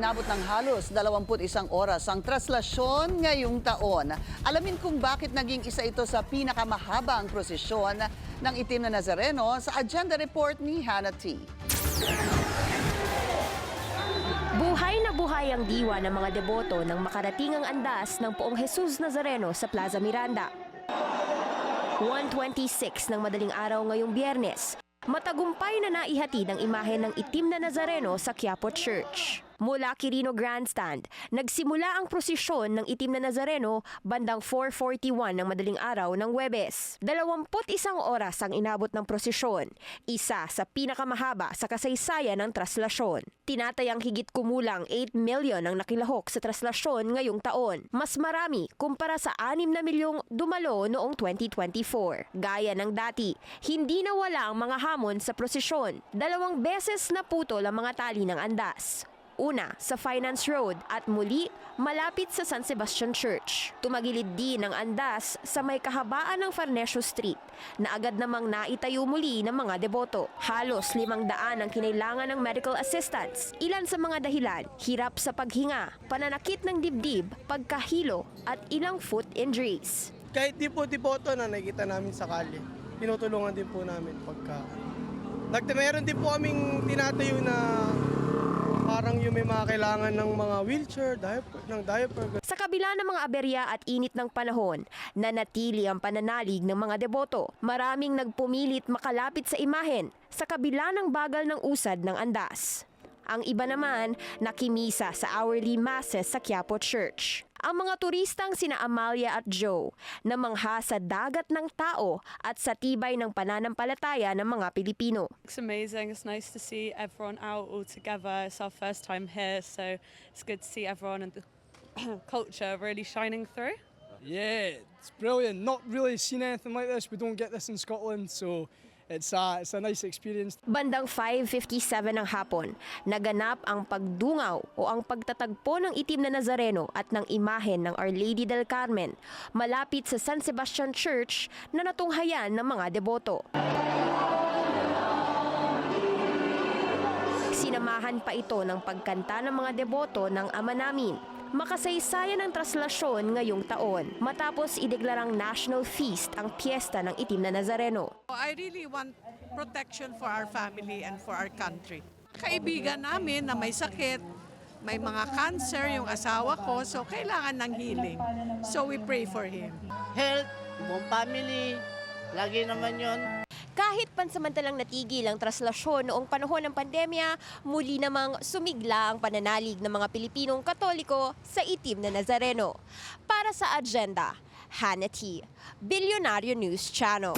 inabot ng halos 21 oras ang traslasyon ngayong taon. Alamin kung bakit naging isa ito sa pinakamahabang prosesyon ng Itim na Nazareno sa agenda report ni Hannah T. Buhay na buhay ang diwa ng mga deboto nang makarating ang andas ng Poong Jesus Nazareno sa Plaza Miranda. 1:26 ng madaling araw ngayong Biyernes, matagumpay na naihatid ang imahe ng Itim na Nazareno sa Quiapo Church. Mula Quirino Grandstand, nagsimula ang prosesyon ng Itim na Nazareno bandang 4:41 ng madaling araw ng Huwebes. 21 oras ang inabot ng prosesyon, isa sa pinakamahaba sa kasaysayan ng traslasyon. Tinatayang higit kumulang 8 million ang nakilahok sa traslasyon ngayong taon. Mas marami kumpara sa 6 na milyong dumalo noong 2024. Gaya ng dati, hindi nawala ang mga hamon sa prosesyon. 2 beses naputol ang mga tali ng andas. Una, sa Finance Road at muli, malapit sa San Sebastian Church. Tumagilid din ang andas sa may kahabaan ng Farnesio Street na agad namang naitayo muli ng mga deboto. Halos 500 ang kinailangan ng medical assistance. Ilan sa mga dahilan, hirap sa paghinga, pananakit ng dibdib, pagkahilo at ilang foot injuries. Kahit di po deboto na nakikita namin sa kalye, tinutulungan din po namin pagka. Meron din po kaming tinatayo na parang yung may mga kailangan ng mga wheelchair, diaper. Sa kabila ng mga aberya at init ng panahon, nanatili ang pananalig ng mga deboto. Maraming nagpumilit makalapit sa imahen sa kabila ng bagal ng usad ng andas. Ang iba naman nakimisa sa hourly masses sa Quiapo Church. Ang mga turistang sina Amalia at Joe na mangha sa dagat ng tao at sa tibay ng pananampalataya ng mga Pilipino. It's amazing. It's nice to see everyone out all together. It's our first time here, so it's good to see everyone and the culture really shining through. Yeah, it's brilliant. Not really seen anything like this. We don't get this in Scotland, so it's a nice experience. Bandang 5:57 ng hapon, naganap ang pagdungaw o ang pagtatagpo ng Itim na Nazareno at ng imahen ng Our Lady del Carmen malapit sa San Sebastian Church na natunghayan ng mga deboto. Sinamahan pa ito ng pagkanta ng mga deboto ng Ama Namin. Makasaysayan ang traslasyon ngayong taon matapos ideklarang national feast ang piyesta ng Itim na Nazareno. I really want protection for our family and for our country. Kaibigan namin na may sakit, may mga cancer yung asawa ko, so kailangan ng healing. So we pray for him. Health, buong family, lagi naman yon. Kahit pansamantalang natigil ang traslasyon noong panahon ng pandemya, muli namang sumigla ang pananalig ng mga Pilipinong Katoliko sa Itim na Nazareno. Para sa agenda, Hannah T, Bilyonaryo News Channel.